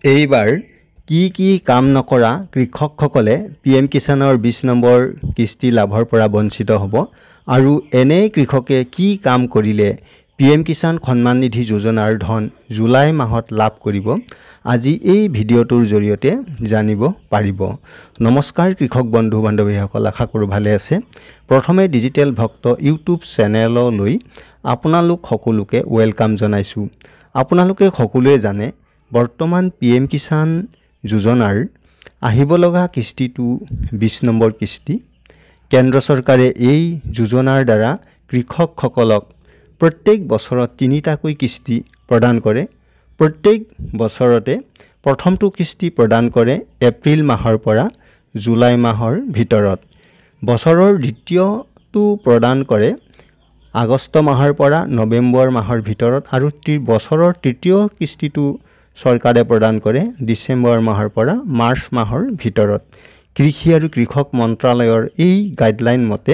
এইবাৰ কি কাম নকৰা কৃষকসকলে পিএম কিষাণৰ 20 নম্বৰ কিস্তি লাভৰ পৰা বঞ্চিত হ'ব আৰু এনে কৃষকে কি কাম কৰিলে পিএম কিষাণ সন্মান নিধি যোজনাৰ ধন জুলাই মাহত লাভ কৰিব আজি এই ভিডিঅ'টোৰ জৰিয়তে জানিব পাৰিব। নমস্কাৰ কৃষক বন্ধু বান্ধৱীসকল, আশা কৰোঁ ভালে আছে। প্ৰথমে ডিজিটেল ভক্ত ইউটিউব চেনেললৈ আপোনালোক সকলোকে ওয়েলকাম জনাইছোঁ। আপোনালোকে সকলোৱে জানে বৰ্তমান পিএম কিষাণ যোজনাৰ আহিব লগা কিস্তিটো 20 নম্বৰ কিস্তি। কেন্দ্ৰ চৰকাৰে এই যোজনাৰ দ্বাৰা কৃষকসকলক প্ৰত্যেক বছৰত 3টাকৈ কিস্তি প্ৰদান কৰে। প্ৰত্যেক বছৰতে প্ৰথমটো কিস্তি প্ৰদান কৰে এপ্ৰিল মাহৰ পৰা জুলাই মাহৰ ভিতৰত। বছৰৰ দ্বিতীয়টো প্ৰদান কৰে আগষ্ট মাহৰ পৰা নৱেম্বৰ মাহৰ ভিতৰত আৰু বছৰৰ তৃতীয় কিস্তিটো চৰকাৰে প্ৰদান কৰে ডিচেম্বৰ মাহৰ পৰা মাৰ্চ মাহৰ ভিতৰত। কৃষি আৰু কৃষক মন্ত্ৰালয়ৰ এই গাইডলাইন মতে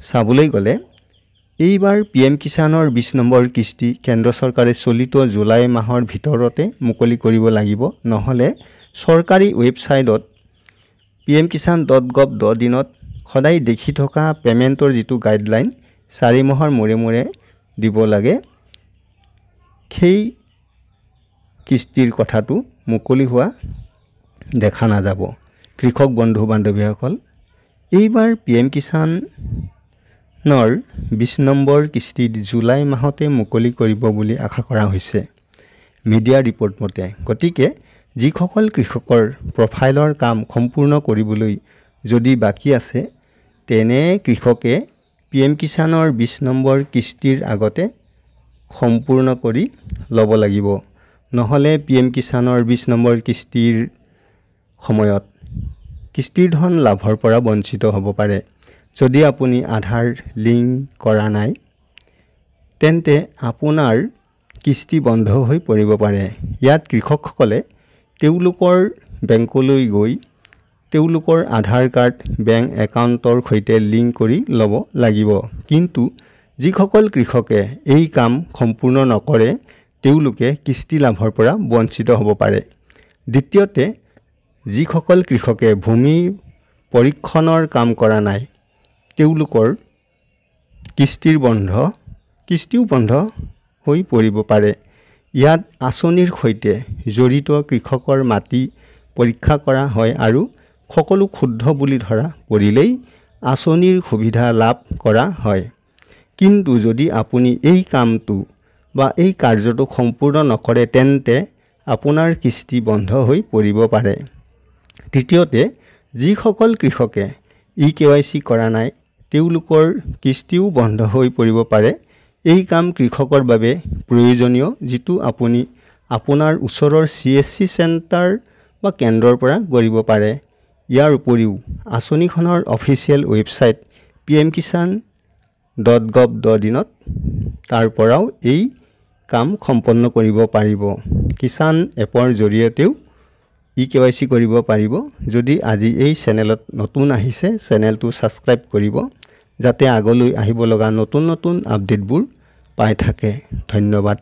চাবলৈ গ'লে এইবাৰ পিএম কিষাণৰ 20 নম্বৰ কিস্তি কেন্দ্ৰ চৰকাৰে চলিত জুলাই মাহৰ ভিতৰতে মুকলি কৰিব লাগিব, নহ'লে চৰকাৰী ৱেবছাইটত pmkishan.gov.in সদায় দেখি থকা পেমেণ্টৰ যিটো গাইডলাইন 4 মাহৰ মূৰে মূৰে দিব লাগে, সেই কিস্তিৰ কথাটো মুকলি হোৱা দেখা নাযাব। কৃষক বন্ধু বান্ধৱীসকল, এইবাৰ পিএম কিষাণৰ 20 নম্বৰ কিস্তি জুলাই মাহতে মুকলি কৰিব বুলি আশা কৰা হৈছে মিডিয়া ৰিপৰ্ট মতে। গতিকে যিসকল কৃষকৰ প্ৰফাইলৰ কাম সম্পূৰ্ণ কৰিবলৈ যদি বাকী আছে, তেনে কৃষকে পিএম কিষাণৰ 20 নম্বৰ কিস্তিৰ আগতে সম্পূৰ্ণ কৰি ল'ব লাগিব, নহ'লে পিএম কিষাণৰ 20 নম্বৰ কিস্তিৰ সময়ত কিস্তিৰ ধন লাভৰ পৰা বঞ্চিত হ'ব পাৰে। যদি আপুনি আধাৰ লিংক কৰা নাই, তেন্তে আপোনাৰ কিস্তি বন্ধ হৈ পৰিব পাৰে। ইয়াত কৃষকসকলে তেওঁলোকৰ বেংকলৈ গৈ তেওঁলোকৰ আধাৰ কাৰ্ড বেংক একাউণ্টৰ সৈতে লিংক কৰি ল'ব লাগিব। কিন্তু যিসকল কৃষকে এই কাম সম্পূৰ্ণ নকৰে, তেওঁলোকে কিস্তি লাভৰ পৰা বঞ্চিত হ'ব পাৰে। দ্বিতীয়তে, যিসকল কৃষকে ভূমি পৰীক্ষণৰ কাম কৰা নাই, তেওঁলোকৰ কিস্তিও বন্ধ হৈ পৰিব পাৰে। ইয়াত আঁচনিৰ সৈতে জড়িত কৃষকৰ মাটি পৰীক্ষা কৰা হয় আৰু সকলো শুদ্ধ বুলি ধৰা পৰিলেই আঁচনিৰ সুবিধা লাভ কৰা হয়। কিন্তু যদি আপুনি এই কামটো বা এই কাৰ্যটো সম্পূৰ্ণ নকৰে, তেন্তে আপোনাৰ কিস্তি বন্ধ হৈ পৰিব পাৰে। তৃতীয়তে, যিসকল কৃষকে KYC কৰা নাই, তেওঁলোকৰ কিস্তিও বন্ধ হৈ পৰিব পাৰে। এই কাম কৃষকৰ বাবে প্ৰয়োজনীয়, যিটো আপুনি আপোনাৰ ওচৰৰ CSC চেণ্টাৰ বা কেন্দ্ৰৰ পৰা কৰিব পাৰে। ইয়াৰ উপৰিও আঁচনিখনৰ অফিচিয়েল ৱেবছাইট pmkishan.gov.in তাৰ পৰাও এই কাম সম্পন্ন কৰিব পাৰিব। কিষাণ এপৰ জৰিয়তেও KYC কৰিব পাৰিব। যদি আজি এই চেনেলত নতুন আহিছে, চেনেলটো ছাবস্ক্ৰাইব কৰিব, যাতে আগলৈ আহিব লগা নতুন আপডেটবোৰ পাই থাকে। ধন্যবাদ।